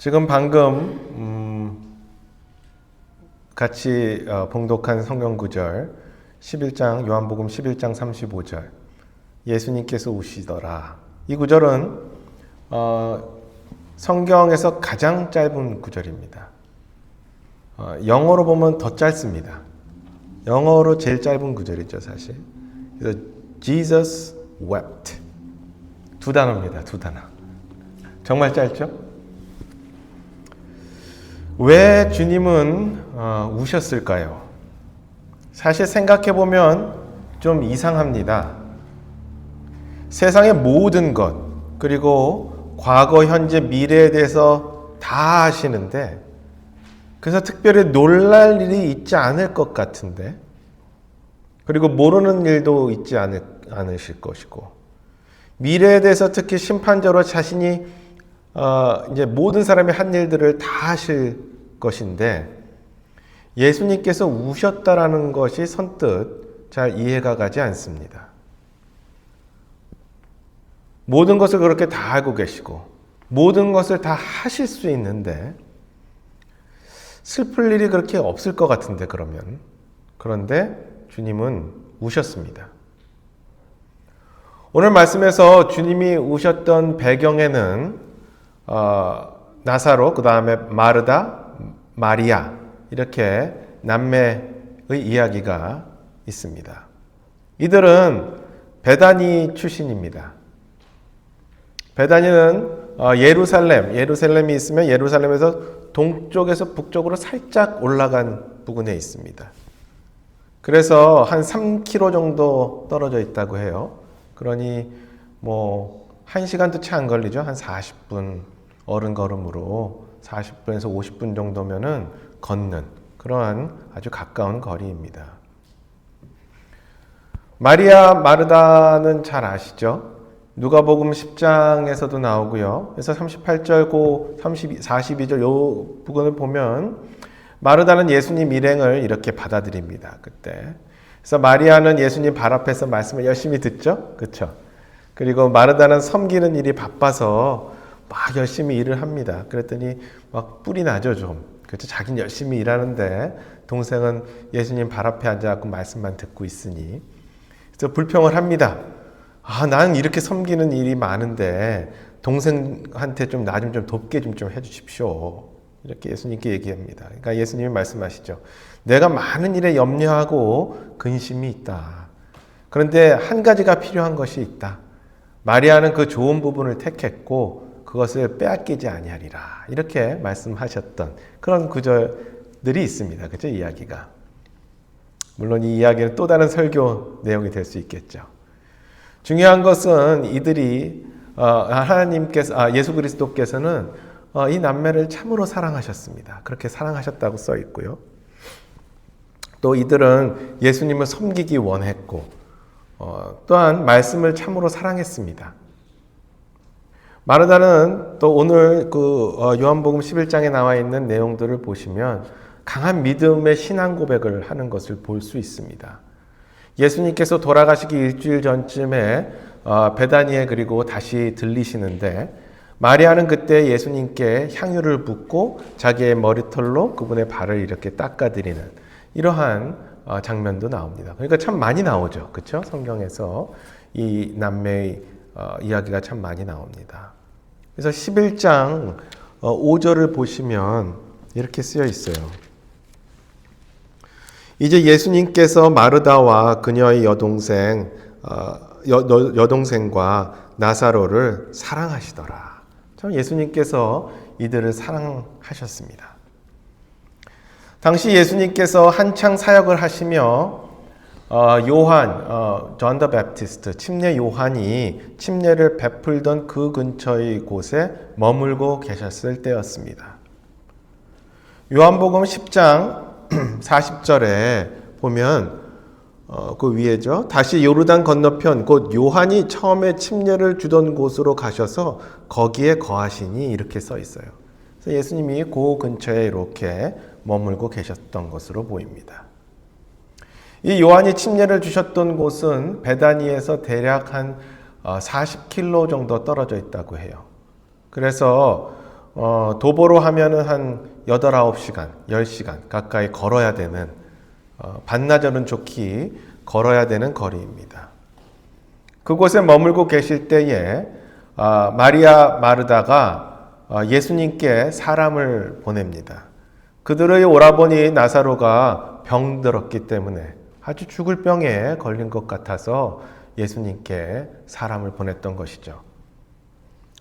지금 방금 같이 봉독한 성경 구절 11장 요한복음 11장 35절 예수님께서 우시더라. 이 구절은 성경에서 가장 짧은 구절입니다. 영어로 보면 더 짧습니다. 영어로 제일 짧은 구절이죠, 사실. 그래서 Jesus wept. 두 단어입니다, 두 단어. 정말 짧죠? 왜 주님은 우셨을까요? 사실 생각해보면 좀 이상합니다. 세상의 모든 것, 그리고 과거, 현재, 미래에 대해서 다 아시는데, 그래서 특별히 놀랄 일이 있지 않을 것 같은데, 그리고 모르는 일도 있지 않으실 것이고, 미래에 대해서 특히 심판자로 자신이 이제 모든 사람이 한 일들을 다 하실 것인데, 예수님께서 우셨다라는 것이 선뜻 잘 이해가 가지 않습니다. 모든 것을 그렇게 다 알고 계시고, 모든 것을 다 하실 수 있는데, 슬플 일이 그렇게 없을 것 같은데, 그러면. 그런데 주님은 우셨습니다. 오늘 말씀에서 주님이 우셨던 배경에는 나사로, 그 다음에 마르다, 마리아 이렇게 남매의 이야기가 있습니다. 이들은 베다니 출신입니다. 베다니는 예루살렘이 있으면 예루살렘에서 동쪽에서 북쪽으로 살짝 올라간 부근에 있습니다. 그래서 한 3km 정도 떨어져 있다고 해요. 그러니 1시간도 채 안 걸리죠. 한 40분 어른 걸음으로 40분에서 50분 정도면은 걷는 그러한 아주 가까운 거리입니다. 마리아 마르다는 잘 아시죠? 누가복음 10장에서도 나오고요. 그래서 38절, 42절 요 부분을 보면 마르다는 예수님 일행을 이렇게 받아들입니다. 그때. 그래서 마리아는 예수님 발 앞에서 말씀을 열심히 듣죠. 그렇죠? 그리고 마르다는 섬기는 일이 바빠서 막 열심히 일을 합니다. 그랬더니 막 뿔이 나죠, 좀. 그렇죠? 자기는 열심히 일하는데 동생은 예수님 발 앞에 앉아갖고 말씀만 듣고 있으니. 그래서 불평을 합니다. 나는 이렇게 섬기는 일이 많은데 동생한테 좀 나 좀 돕게 좀 해주십시오. 이렇게 예수님께 얘기합니다. 그러니까 예수님이 말씀하시죠. 내가 많은 일에 염려하고 근심이 있다. 그런데 한 가지가 필요한 것이 있다. 마리아는 그 좋은 부분을 택했고 그것을 빼앗기지 아니하리라. 이렇게 말씀하셨던 그런 구절들이 있습니다. 그죠? 이야기가. 물론 이 이야기는 또 다른 설교 내용이 될 수 있겠죠. 중요한 것은 이들이 예수 그리스도께서는 이 남매를 참으로 사랑하셨습니다. 그렇게 사랑하셨다고 써 있고요. 또 이들은 예수님을 섬기기 원했고 또한 말씀을 참으로 사랑했습니다. 마르다는 또 오늘 요한복음 11장에 나와 있는 내용들을 보시면 강한 믿음의 신앙 고백을 하는 것을 볼 수 있습니다. 예수님께서 돌아가시기 일주일 전쯤에 베다니에 그리고 다시 들리시는데 마리아는 그때 예수님께 향유를 붓고 자기의 머리털로 그분의 발을 이렇게 닦아드리는 이러한 장면도 나옵니다. 그러니까 참 많이 나오죠. 그렇죠? 성경에서 이 남매의 이야기가 참 많이 나옵니다. 그래서 11장 5절을 보시면 이렇게 쓰여 있어요. 이제 예수님께서 마르다와 그녀의 여동생과 나사로를 사랑하시더라. 참 예수님께서 이들을 사랑하셨습니다. 당시 예수님께서 한창 사역을 하시며 존 더 베프티스트, 침례 요한이 침례를 베풀던 그 근처의 곳에 머물고 계셨을 때였습니다. 요한복음 10장 40절에 보면 그 위에죠. 다시 요르단 건너편 곧 요한이 처음에 침례를 주던 곳으로 가셔서 거기에 거하시니 이렇게 써 있어요. 그래서 예수님이 그 근처에 이렇게 머물고 계셨던 것으로 보입니다. 이 요한이 침례를 주셨던 곳은 베다니에서 대략 한 40km 정도 떨어져 있다고 해요. 그래서 도보로 하면은 한 8, 9시간, 10시간 가까이 걸어야 되는, 반나절은 좋기 걸어야 되는 거리입니다. 그곳에 머물고 계실 때에 마리아 마르다가 예수님께 사람을 보냅니다. 그들의 오라버니 나사로가 병들었기 때문에 아주 죽을 병에 걸린 것 같아서 예수님께 사람을 보냈던 것이죠.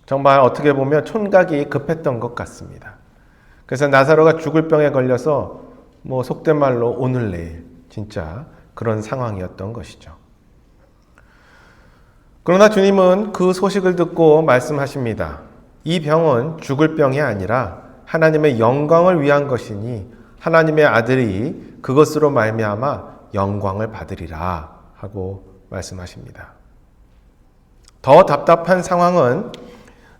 정말 어떻게 보면 촌각이 급했던 것 같습니다. 그래서 나사로가 죽을 병에 걸려서 속된 말로 오늘 내일 진짜 그런 상황이었던 것이죠. 그러나 주님은 그 소식을 듣고 말씀하십니다. 이 병은 죽을 병이 아니라 하나님의 영광을 위한 것이니 하나님의 아들이 그것으로 말미암아 영광을 받으리라 하고 말씀하십니다. 더 답답한 상황은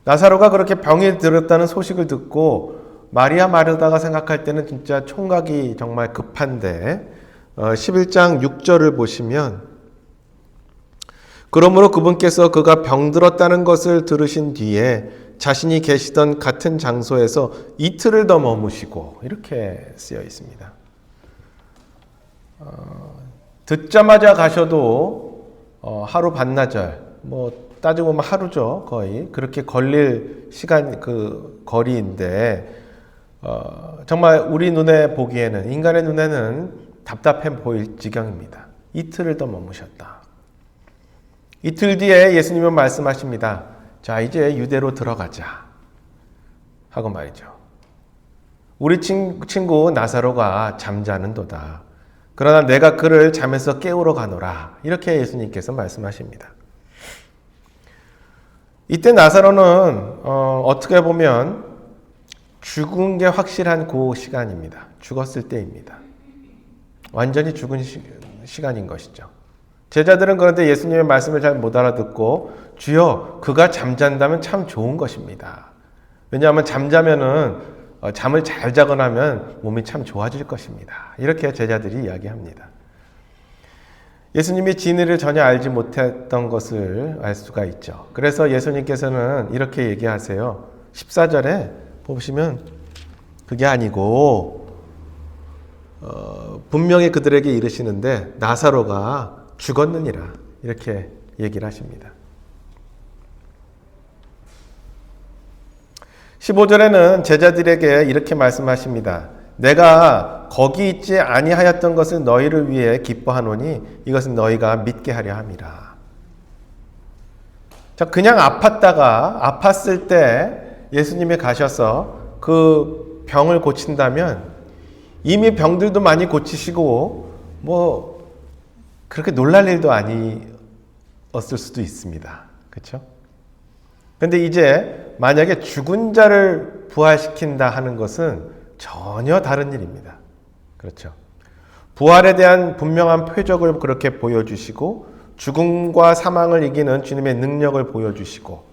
나사로가 그렇게 병이 들었다는 소식을 듣고 마리아 마르다가 생각할 때는 진짜 총각이 정말 급한데 11장 6절을 보시면 그러므로 그분께서 그가 병들었다는 것을 들으신 뒤에 자신이 계시던 같은 장소에서 이틀을 더 머무시고 이렇게 쓰여 있습니다. 듣자마자 가셔도 하루 반나절 따지고 보면 하루죠. 거의 그렇게 걸릴 시간 거리인데 정말 우리 눈에 보기에는 인간의 눈에는 답답해 보일 지경입니다. 이틀을 더 머무셨다. 이틀 뒤에 예수님은 말씀하십니다. 자, 이제 유대로 들어가자 하고 말이죠. 우리 친구 나사로가 잠자는도다. 그러나 내가 그를 잠에서 깨우러 가노라. 이렇게 예수님께서 말씀하십니다. 이때 나사로는 어떻게 보면 죽은 게 확실한 그 시간입니다. 죽었을 때입니다. 완전히 죽은 시간인 것이죠. 제자들은 그런데 예수님의 말씀을 잘 못 알아듣고 주여 그가 잠잔다면 참 좋은 것입니다. 왜냐하면 잠자면은 잠을 잘 자고 나면 몸이 참 좋아질 것입니다. 이렇게 제자들이 이야기합니다. 예수님이 진리를 전혀 알지 못했던 것을 알 수가 있죠. 그래서 예수님께서는 이렇게 얘기하세요. 14절에 보시면 그게 아니고 분명히 그들에게 이르시는데 나사로가 죽었느니라 이렇게 얘기를 하십니다. 15절에는 제자들에게 이렇게 말씀하십니다. 내가 거기 있지 아니하였던 것을 너희를 위해 기뻐하노니 이것은 너희가 믿게 하려 함이라. 자, 그냥 아팠을 때 예수님이 가셔서 그 병을 고친다면 이미 병들도 많이 고치시고 그렇게 놀랄 일도 아니었을 수도 있습니다. 그렇죠? 근데 이제 만약에 죽은 자를 부활시킨다 하는 것은 전혀 다른 일입니다. 그렇죠? 부활에 대한 분명한 표적을 그렇게 보여주시고 죽음과 사망을 이기는 주님의 능력을 보여주시고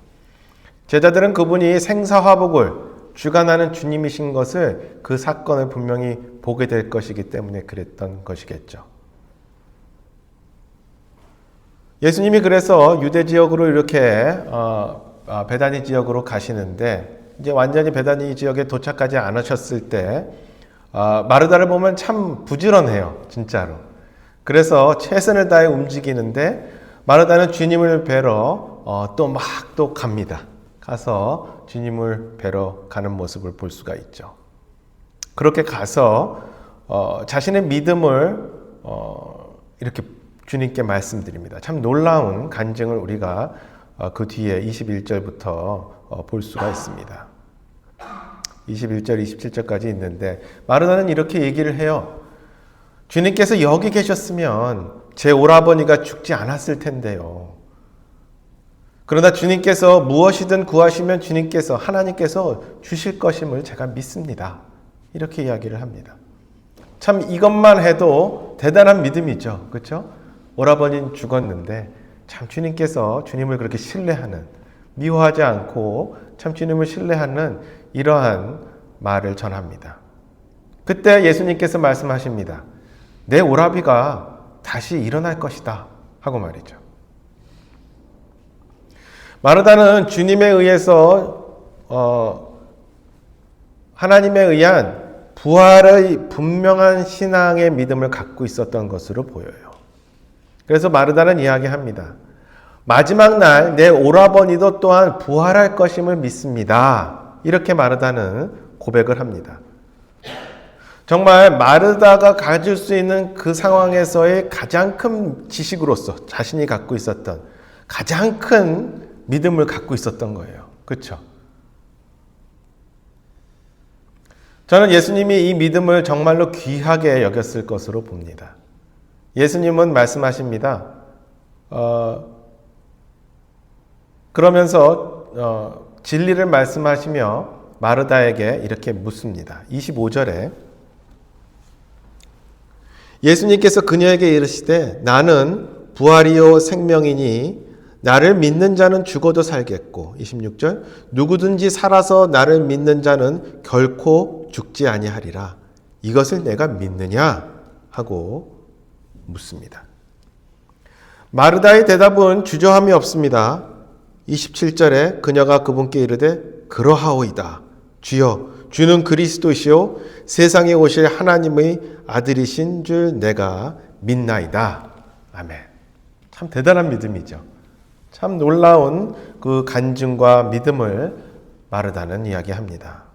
제자들은 그분이 생사화복을 주관하는 주님이신 것을 그 사건을 분명히 보게 될 것이기 때문에 그랬던 것이겠죠. 예수님이 그래서 유대 지역으로 이렇게 베다니 지역으로 가시는데 이제 완전히 베다니 지역에 도착하지 않으셨을 때 마르다를 보면 참 부지런해요. 진짜로. 그래서 최선을 다해 움직이는데 마르다는 주님을 뵈러 또 갑니다. 가서 주님을 뵈러 가는 모습을 볼 수가 있죠. 그렇게 가서 자신의 믿음을 이렇게 주님께 말씀드립니다. 참 놀라운 간증을 우리가 그 뒤에 21절부터 볼 수가 있습니다. 21절, 27절까지 있는데 마르다는 이렇게 얘기를 해요. 주님께서 여기 계셨으면 제 오라버니가 죽지 않았을 텐데요. 그러나 주님께서 무엇이든 구하시면 하나님께서 주실 것임을 제가 믿습니다. 이렇게 이야기를 합니다. 참 이것만 해도 대단한 믿음이죠. 그렇죠? 오라버니는 죽었는데 참 주님께서 주님을 그렇게 신뢰하는, 미워하지 않고 참 주님을 신뢰하는 이러한 말을 전합니다. 그때 예수님께서 말씀하십니다. 내 오라비가 다시 일어날 것이다 하고 말이죠. 마르다는 주님에 의해서 하나님에 의한 부활의 분명한 신앙의 믿음을 갖고 있었던 것으로 보여요. 그래서 마르다는 이야기합니다. 마지막 날 내 오라버니도 또한 부활할 것임을 믿습니다. 이렇게 마르다는 고백을 합니다. 정말 마르다가 가질 수 있는 그 상황에서의 가장 큰 지식으로서 자신이 갖고 있었던 가장 큰 믿음을 갖고 있었던 거예요. 그렇죠? 저는 예수님이 이 믿음을 정말로 귀하게 여겼을 것으로 봅니다. 예수님은 말씀하십니다. 그러면서 진리를 말씀하시며 마르다에게 이렇게 묻습니다. 25절에 예수님께서 그녀에게 이르시되 나는 부활이요 생명이니 나를 믿는 자는 죽어도 살겠고 26절 누구든지 살아서 나를 믿는 자는 결코 죽지 아니하리라. 이것을 내가 믿느냐? 하고 묻습니다. 마르다의 대답은 주저함이 없습니다. 27절에 그녀가 그분께 이르되 그러하오이다. 주여 주는 그리스도시요 세상에 오실 하나님의 아들이신 줄 내가 믿나이다. 아멘. 참 대단한 믿음이죠. 참 놀라운 그 간증과 믿음을 마르다는 이야기합니다.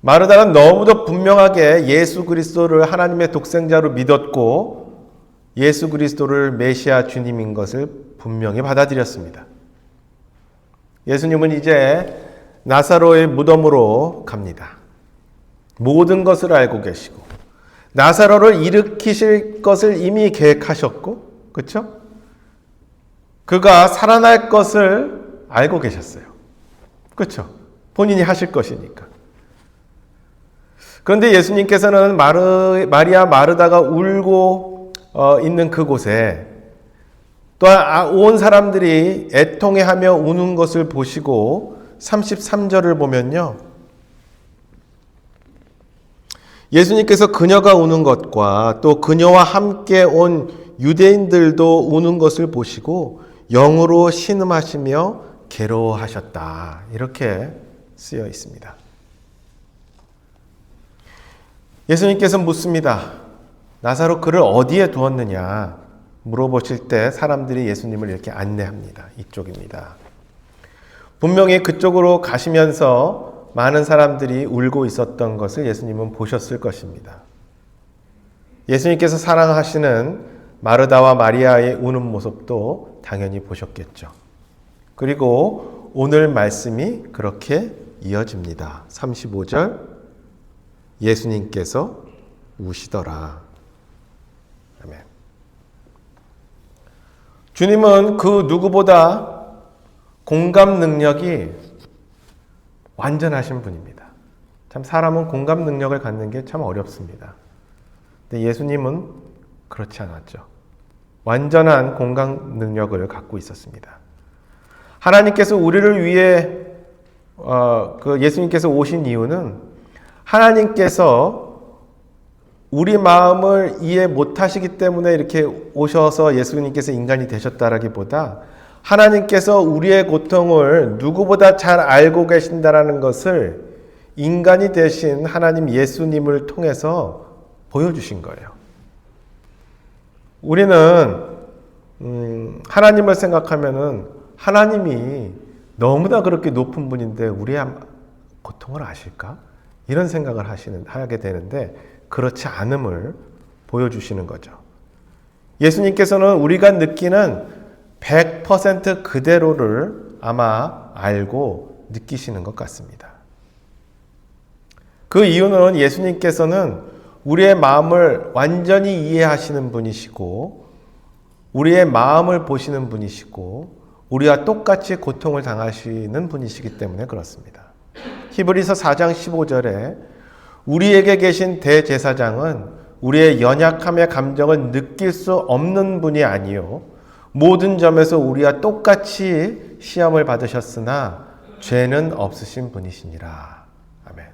마르다는 너무도 분명하게 예수 그리스도를 하나님의 독생자로 믿었고 예수 그리스도를 메시아 주님인 것을 분명히 받아들였습니다. 예수님은 이제 나사로의 무덤으로 갑니다. 모든 것을 알고 계시고 나사로를 일으키실 것을 이미 계획하셨고 그렇죠? 그가 살아날 것을 알고 계셨어요. 그렇죠? 본인이 하실 것이니까. 그런데 예수님께서는 마리아 마르다가 울고 있는 그곳에 또한 온 사람들이 애통해하며 우는 것을 보시고 33절을 보면요. 예수님께서 그녀가 우는 것과 또 그녀와 함께 온 유대인들도 우는 것을 보시고 영으로 신음하시며 괴로워하셨다. 이렇게 쓰여 있습니다. 예수님께서 묻습니다. 나사로 그를 어디에 두었느냐 물어보실 때 사람들이 예수님을 이렇게 안내합니다. 이쪽입니다. 분명히 그쪽으로 가시면서 많은 사람들이 울고 있었던 것을 예수님은 보셨을 것입니다. 예수님께서 사랑하시는 마르다와 마리아의 우는 모습도 당연히 보셨겠죠. 그리고 오늘 말씀이 그렇게 이어집니다. 35절 예수님께서 우시더라. 아멘. 주님은 그 누구보다 공감 능력이 완전하신 분입니다. 참 사람은 공감 능력을 갖는 게 참 어렵습니다. 근데 예수님은 그렇지 않았죠. 완전한 공감 능력을 갖고 있었습니다. 하나님께서 우리를 위해 예수님께서 오신 이유는 하나님께서 우리 마음을 이해 못하시기 때문에 이렇게 오셔서 예수님께서 인간이 되셨다라기보다 하나님께서 우리의 고통을 누구보다 잘 알고 계신다라는 것을 인간이 되신 하나님 예수님을 통해서 보여주신 거예요. 우리는 하나님을 생각하면은 하나님이 너무나 그렇게 높은 분인데 우리의 고통을 아실까? 이런 생각을 하게 되는데 그렇지 않음을 보여주시는 거죠. 예수님께서는 우리가 느끼는 100% 그대로를 아마 알고 느끼시는 것 같습니다. 그 이유는 예수님께서는 우리의 마음을 완전히 이해하시는 분이시고 우리의 마음을 보시는 분이시고 우리와 똑같이 고통을 당하시는 분이시기 때문에 그렇습니다. 히브리서 4장 15절에 우리에게 계신 대제사장은 우리의 연약함의 감정을 느낄 수 없는 분이 아니요 모든 점에서 우리와 똑같이 시험을 받으셨으나 죄는 없으신 분이시니라. 아멘.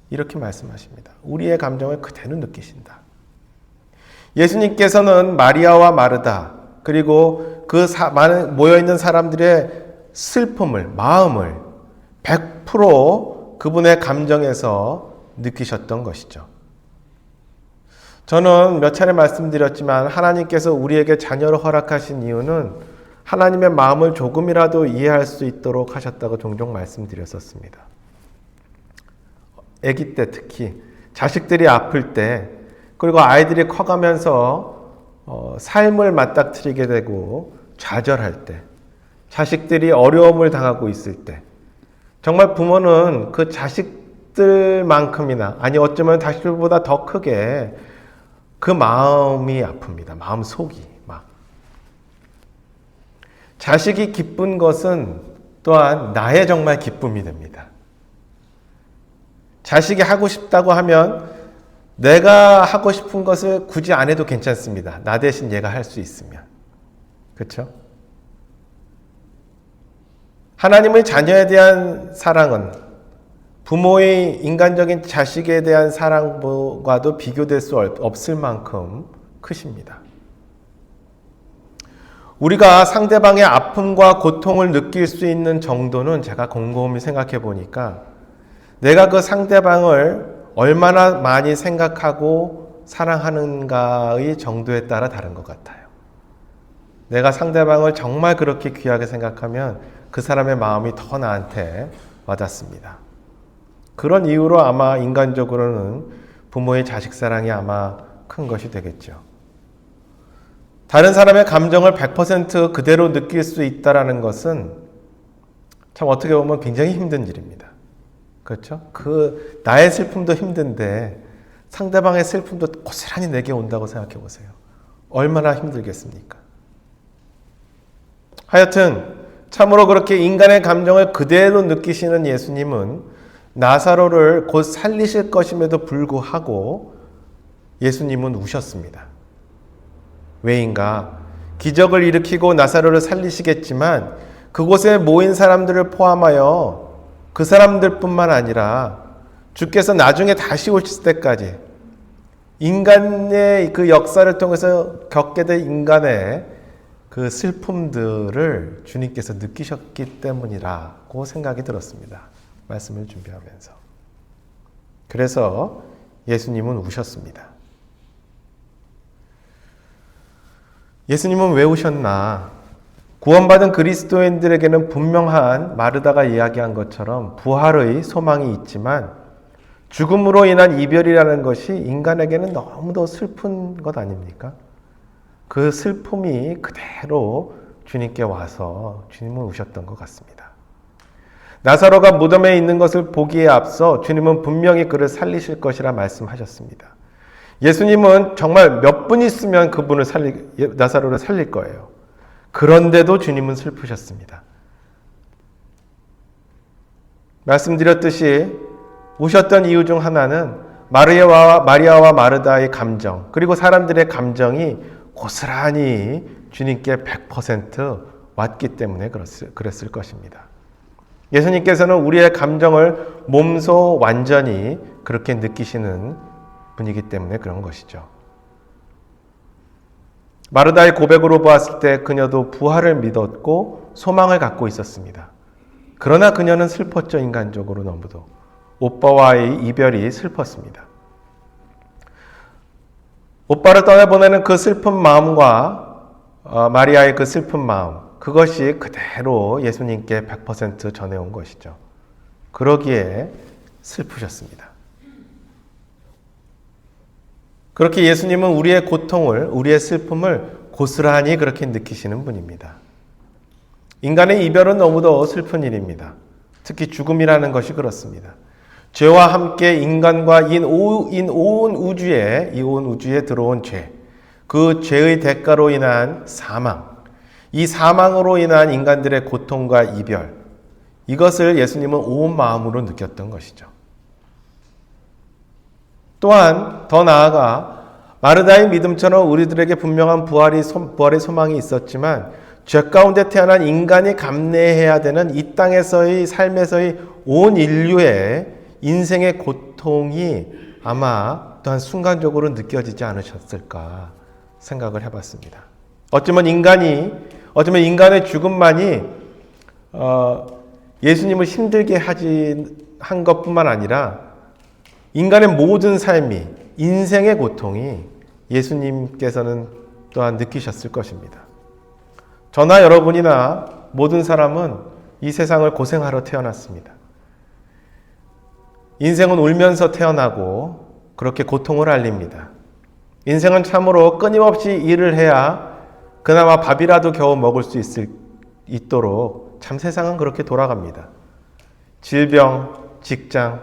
이렇게 말씀하십니다. 우리의 감정을 그대로 느끼신다. 예수님께서는 마리아와 마르다 그리고 그 모여있는 사람들의 슬픔을 마음을 100% 그분의 감정에서 느끼셨던 것이죠. 저는 몇 차례 말씀드렸지만 하나님께서 우리에게 자녀를 허락하신 이유는 하나님의 마음을 조금이라도 이해할 수 있도록 하셨다고 종종 말씀드렸었습니다. 아기 때 특히 자식들이 아플 때, 그리고 아이들이 커가면서 삶을 맞닥뜨리게 되고 좌절할 때, 자식들이 어려움을 당하고 있을 때, 정말 부모는 그 자식들만큼이나, 아니 어쩌면 자식들보다 더 크게 그 마음이 아픕니다. 마음 속이 막. 자식이 기쁜 것은 또한 나의 정말 기쁨이 됩니다. 자식이 하고 싶다고 하면 내가 하고 싶은 것을 굳이 안 해도 괜찮습니다. 나 대신 얘가 할 수 있으면. 그렇죠? 하나님의 자녀에 대한 사랑은 부모의 인간적인 자식에 대한 사랑과도 비교될 수 없을 만큼 크십니다. 우리가 상대방의 아픔과 고통을 느낄 수 있는 정도는 제가 곰곰이 생각해 보니까 내가 그 상대방을 얼마나 많이 생각하고 사랑하는가의 정도에 따라 다른 것 같아요. 내가 상대방을 정말 그렇게 귀하게 생각하면 그 사람의 마음이 더 나한테 와닿습니다. 그런 이유로 아마 인간적으로는 부모의 자식 사랑이 아마 큰 것이 되겠죠. 다른 사람의 감정을 100% 그대로 느낄 수 있다는 것은 참 어떻게 보면 굉장히 힘든 일입니다. 그렇죠? 나의 슬픔도 힘든데 상대방의 슬픔도 고스란히 내게 온다고 생각해 보세요. 얼마나 힘들겠습니까? 하여튼 참으로 그렇게 인간의 감정을 그대로 느끼시는 예수님은 나사로를 곧 살리실 것임에도 불구하고 예수님은 우셨습니다. 왜인가? 기적을 일으키고 나사로를 살리시겠지만 그곳에 모인 사람들을 포함하여 그 사람들뿐만 아니라 주께서 나중에 다시 오실 때까지 인간의 그 역사를 통해서 겪게 될 인간의 그 슬픔들을 주님께서 느끼셨기 때문이라고 생각이 들었습니다. 말씀을 준비하면서. 그래서 예수님은 우셨습니다. 예수님은 왜 우셨나? 구원받은 그리스도인들에게는 분명한 마르다가 이야기한 것처럼 부활의 소망이 있지만 죽음으로 인한 이별이라는 것이 인간에게는 너무도 슬픈 것 아닙니까? 그 슬픔이 그대로 주님께 와서 주님은 우셨던 것 같습니다. 나사로가 무덤에 있는 것을 보기에 앞서 주님은 분명히 그를 살리실 것이라 말씀하셨습니다. 예수님은 정말 몇 분 있으면 그분을 나사로를 살릴 거예요. 그런데도 주님은 슬프셨습니다. 말씀드렸듯이 우셨던 이유 중 하나는 마리아와 마르다의 감정, 그리고 사람들의 감정이 고스란히 주님께 100% 왔기 때문에 그랬을 것입니다. 예수님께서는 우리의 감정을 몸소 완전히 그렇게 느끼시는 분이기 때문에 그런 것이죠. 마르다의 고백으로 보았을 때 그녀도 부활을 믿었고 소망을 갖고 있었습니다. 그러나 그녀는 슬펐죠. 인간적으로 너무도. 오빠와의 이별이 슬펐습니다. 오빠를 떠나보내는 그 슬픈 마음과 마리아의 그 슬픈 마음, 그것이 그대로 예수님께 100% 전해온 것이죠. 그러기에 슬프셨습니다. 그렇게 예수님은 우리의 고통을, 우리의 슬픔을 고스란히 그렇게 느끼시는 분입니다. 인간의 이별은 너무도 슬픈 일입니다. 특히 죽음이라는 것이 그렇습니다. 죄와 함께 인간과 온 우주에 들어온 죄, 그 죄의 대가로 인한 사망, 이 사망으로 인한 인간들의 고통과 이별, 이것을 예수님은 온 마음으로 느꼈던 것이죠. 또한 더 나아가 마르다의 믿음처럼 우리들에게 분명한 부활의 소망이 있었지만 죄 가운데 태어난 인간이 감내해야 되는 이 땅에서의 삶에서의 온 인류의 인생의 고통이 아마 또한 순간적으로 느껴지지 않으셨을까 생각을 해봤습니다. 어쩌면 인간의 죽음만이 예수님을 힘들게 한 것뿐만 아니라 인간의 모든 삶이, 인생의 고통이 예수님께서는 또한 느끼셨을 것입니다. 저나 여러분이나 모든 사람은 이 세상을 고생하러 태어났습니다. 인생은 울면서 태어나고 그렇게 고통을 알립니다. 인생은 참으로 끊임없이 일을 해야 그나마 밥이라도 겨우 먹을 수 있도록 참 세상은 그렇게 돌아갑니다. 질병, 직장,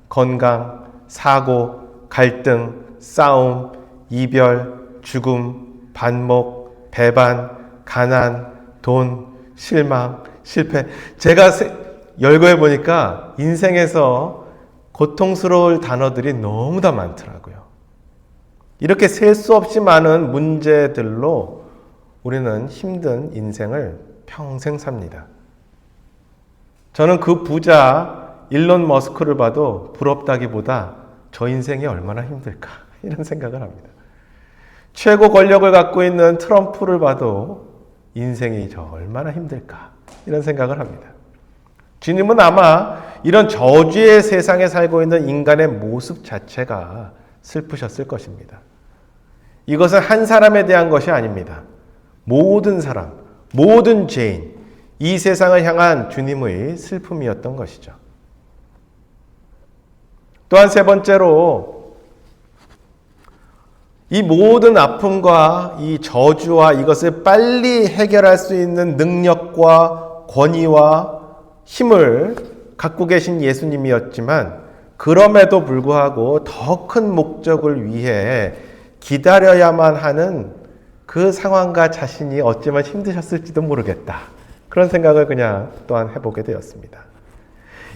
건강, 사고, 갈등, 싸움, 이별, 죽음, 반목, 배반, 가난, 돈, 실망, 실패. 제가 열거해 보니까 인생에서 고통스러울 단어들이 너무 다 많더라고요. 이렇게 셀 수 없이 많은 문제들로 우리는 힘든 인생을 평생 삽니다. 저는 그 부자 일론 머스크를 봐도 부럽다기보다 저 인생이 얼마나 힘들까 이런 생각을 합니다. 최고 권력을 갖고 있는 트럼프를 봐도 인생이 저 얼마나 힘들까 이런 생각을 합니다. 주님은 아마 이런 저주의 세상에 살고 있는 인간의 모습 자체가 슬프셨을 것입니다. 이것은 한 사람에 대한 것이 아닙니다. 모든 사람, 모든 죄인, 이 세상을 향한 주님의 슬픔이었던 것이죠. 또한 세 번째로 이 모든 아픔과 이 저주와 이것을 빨리 해결할 수 있는 능력과 권위와 힘을 갖고 계신 예수님이었지만 그럼에도 불구하고 더 큰 목적을 위해 기다려야만 하는 그 상황과 자신이 어쩌면 힘드셨을지도 모르겠다. 그런 생각을 그냥 또한 해보게 되었습니다.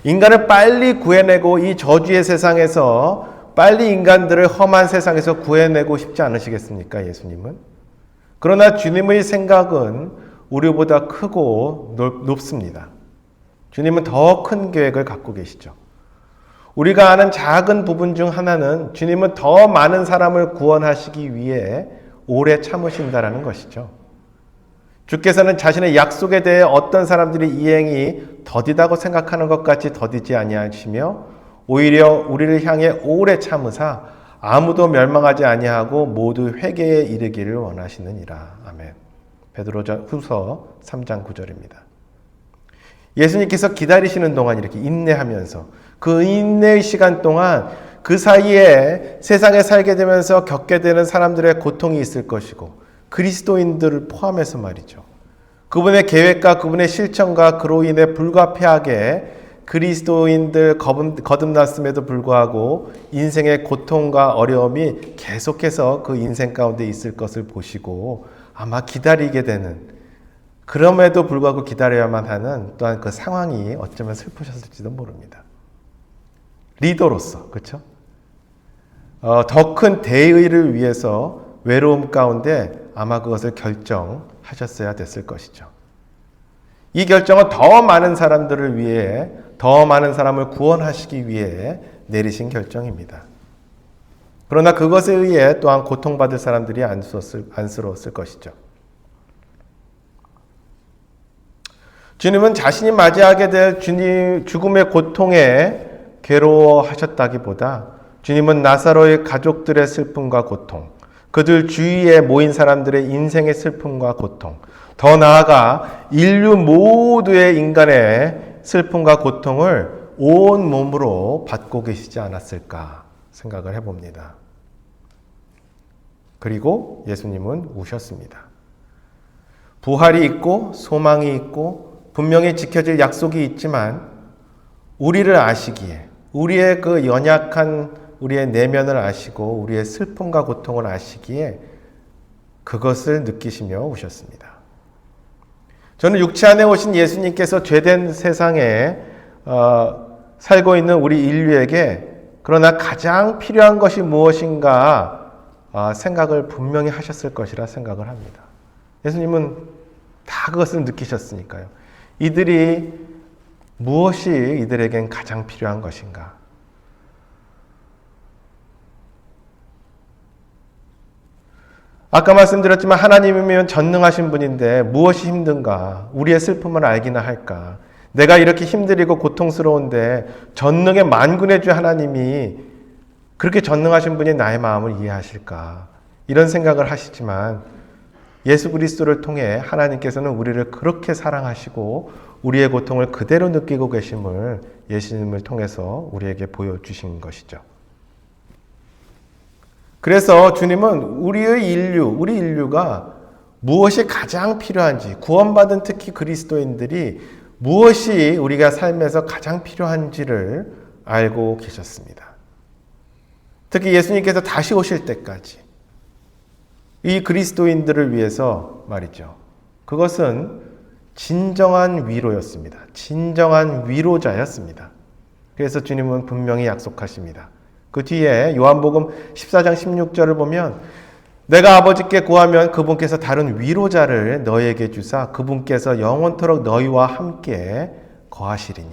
인간을 빨리 구해내고 이 저주의 세상에서 빨리 인간들을 험한 세상에서 구해내고 싶지 않으시겠습니까? 예수님은. 그러나 주님의 생각은 우리보다 크고 높습니다. 주님은 더 큰 계획을 갖고 계시죠. 우리가 아는 작은 부분 중 하나는 주님은 더 많은 사람을 구원하시기 위해 오래 참으신다라는 것이죠. 주께서는 자신의 약속에 대해 어떤 사람들이 이행이 더디다고 생각하는 것 같이 더디지 아니하시며 오히려 우리를 향해 오래 참으사 아무도 멸망하지 아니하고 모두 회개에 이르기를 원하시느니라. 아멘. 베드로후서 3장 9절입니다. 예수님께서 기다리시는 동안 이렇게 인내하면서 그 인내의 시간 동안 그 사이에 세상에 살게 되면서 겪게 되는 사람들의 고통이 있을 것이고 그리스도인들을 포함해서 말이죠. 그분의 계획과 그분의 실천과 그로 인해 불가피하게 그리스도인들 거듭났음에도 불구하고 인생의 고통과 어려움이 계속해서 그 인생 가운데 있을 것을 보시고 아마 기다리게 되는 그럼에도 불구하고 기다려야만 하는 또한 그 상황이 어쩌면 슬프셨을지도 모릅니다. 리더로서 그렇죠? 더 큰 대의를 위해서 외로움 가운데 아마 그것을 결정하셨어야 됐을 것이죠. 이 결정은 더 많은 사람들을 위해 더 많은 사람을 구원하시기 위해 내리신 결정입니다. 그러나 그것에 의해 또한 고통받을 사람들이 안쓰러웠을 것이죠. 주님은 자신이 맞이하게 될 죽음의 고통에 괴로워하셨다기보다 주님은 나사로의 가족들의 슬픔과 고통, 그들 주위에 모인 사람들의 인생의 슬픔과 고통, 더 나아가 인류 모두의 인간의 슬픔과 고통을 온 몸으로 받고 계시지 않았을까 생각을 해봅니다. 그리고 예수님은 우셨습니다. 부활이 있고 소망이 있고 분명히 지켜질 약속이 있지만 우리를 아시기에 우리의 그 연약한 우리의 내면을 아시고 우리의 슬픔과 고통을 아시기에 그것을 느끼시며 오셨습니다. 저는 육체 안에 오신 예수님께서 죄된 세상에 살고 있는 우리 인류에게 그러나 가장 필요한 것이 무엇인가 생각을 분명히 하셨을 것이라 생각을 합니다. 예수님은 다 그것을 느끼셨으니까요. 무엇이 이들에겐 가장 필요한 것인가? 아까 말씀드렸지만 하나님이면 전능하신 분인데 무엇이 힘든가? 우리의 슬픔을 알기나 할까? 내가 이렇게 힘들이고 고통스러운데 전능의 만군의 주 하나님이 그렇게 전능하신 분이 나의 마음을 이해하실까? 이런 생각을 하시지만 예수 그리스도를 통해 하나님께서는 우리를 그렇게 사랑하시고 우리의 고통을 그대로 느끼고 계심을 예수님을 통해서 우리에게 보여주신 것이죠. 그래서 주님은 우리 인류가 무엇이 가장 필요한지, 구원받은 특히 그리스도인들이 무엇이 우리가 삶에서 가장 필요한지를 알고 계셨습니다. 특히 예수님께서 다시 오실 때까지 이 그리스도인들을 위해서 말이죠. 그것은 진정한 위로였습니다. 진정한 위로자였습니다. 그래서 주님은 분명히 약속하십니다. 그 뒤에 요한복음 14장 16절을 보면 내가 아버지께 구하면 그분께서 다른 위로자를 너희에게 주사 그분께서 영원토록 너희와 함께 거하시리니.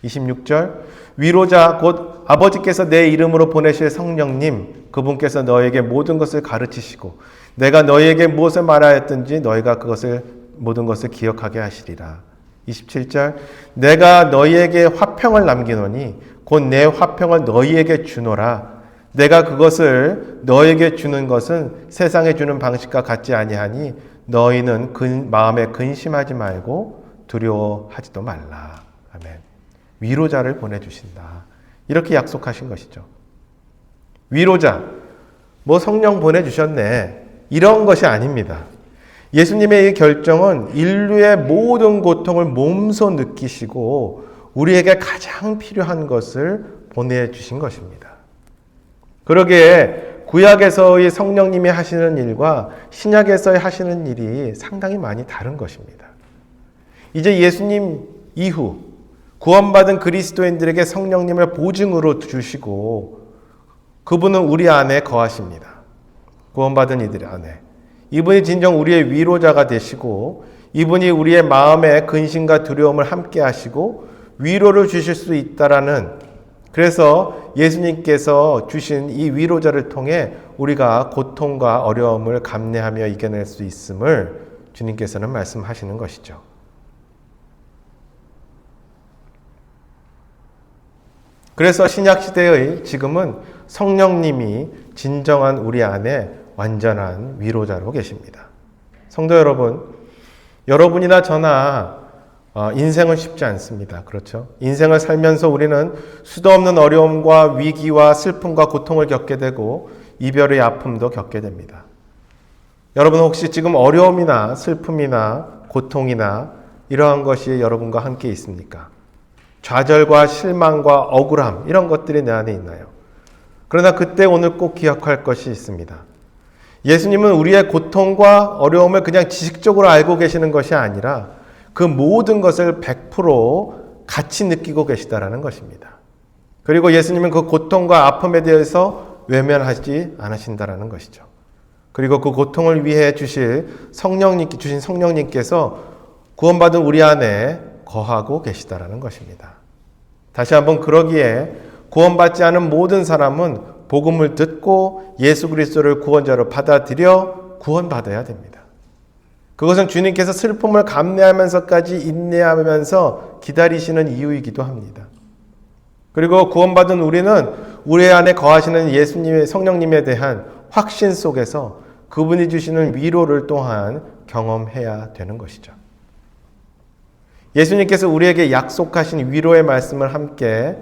26절 위로자 곧 아버지께서 내 이름으로 보내실 성령님 그분께서 너희에게 모든 것을 가르치시고 내가 너희에게 무엇을 말하였든지 너희가 모든 것을 기억하게 하시리라. 27절 내가 너희에게 화평을 남기노니 곧 내 화평을 너희에게 주노라. 내가 그것을 너희에게 주는 것은 세상에 주는 방식과 같지 아니하니 너희는 마음에 근심하지 말고 두려워하지도 말라. 아멘. 위로자를 보내주신다. 이렇게 약속하신 것이죠. 위로자, 성령 보내주셨네. 이런 것이 아닙니다. 예수님의 이 결정은 인류의 모든 고통을 몸소 느끼시고 우리에게 가장 필요한 것을 보내주신 것입니다. 그러기에 구약에서의 성령님이 하시는 일과 신약에서의 하시는 일이 상당히 많이 다른 것입니다. 이제 예수님 이후 구원받은 그리스도인들에게 성령님을 보증으로 주시고 그분은 우리 안에 거하십니다. 구원받은 이들 안에. 이분이 진정 우리의 위로자가 되시고 이분이 우리의 마음의 근심과 두려움을 함께 하시고 위로를 주실 수 있다라는, 그래서 예수님께서 주신 이 위로자를 통해 우리가 고통과 어려움을 감내하며 이겨낼 수 있음을 주님께서는 말씀하시는 것이죠. 그래서 신약시대의 지금은 성령님이 진정한 우리 안에 완전한 위로자로 계십니다. 성도 여러분, 여러분이나 저나 인생은 쉽지 않습니다. 그렇죠? 인생을 살면서 우리는 수도 없는 어려움과 위기와 슬픔과 고통을 겪게 되고 이별의 아픔도 겪게 됩니다. 여러분 혹시 지금 어려움이나 슬픔이나 고통이나 이러한 것이 여러분과 함께 있습니까? 좌절과 실망과 억울함 이런 것들이 내 안에 있나요? 그러나 그때 오늘 꼭 기억할 것이 있습니다. 예수님은 우리의 고통과 어려움을 그냥 지식적으로 알고 계시는 것이 아니라 그 모든 것을 100% 같이 느끼고 계시다라는 것입니다. 그리고 예수님은 그 고통과 아픔에 대해서 외면하지 않으신다라는 것이죠. 그리고 그 고통을 위해 주신 성령님께서 구원받은 우리 안에 거하고 계시다라는 것입니다. 다시 한번 그러기에 구원받지 않은 모든 사람은 복음을 듣고 예수 그리스도를 구원자로 받아들여 구원받아야 됩니다. 그것은 주님께서 슬픔을 감내하면서까지 인내하면서 기다리시는 이유이기도 합니다. 그리고 구원받은 우리는 우리 안에 거하시는 예수님의 성령님에 대한 확신 속에서 그분이 주시는 위로를 또한 경험해야 되는 것이죠. 예수님께서 우리에게 약속하신 위로의 말씀을 함께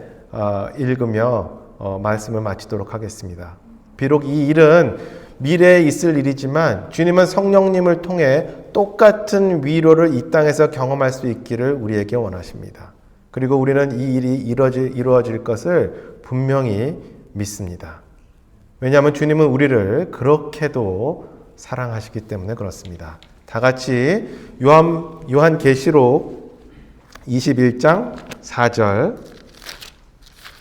읽으며 말씀을 마치도록 하겠습니다. 비록 이 일은 미래에 있을 일이지만 주님은 성령님을 통해 똑같은 위로를 이 땅에서 경험할 수 있기를 우리에게 원하십니다. 그리고 우리는 이 일이 이루어질 것을 분명히 믿습니다. 왜냐하면 주님은 우리를 그렇게도 사랑하시기 때문에 그렇습니다. 다 같이 요한계시록 21장 4절,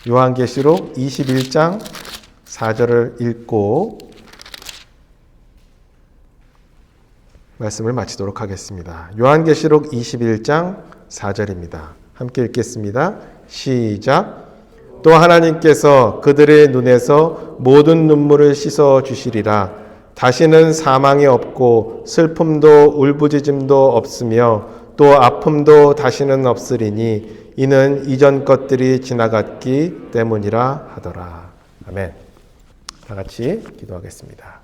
요한계시록 21장 4절을 읽고 말씀을 마치도록 하겠습니다. 요한계시록 21장 4절입니다. 함께 읽겠습니다. 시작. 또 하나님께서 그들의 눈에서 모든 눈물을 씻어 주시리라. 다시는 사망이 없고 슬픔도 울부짖음도 없으며 또 아픔도 다시는 없으리니 이는 이전 것들이 지나갔기 때문이라 하더라. 아멘. 다 같이 기도하겠습니다.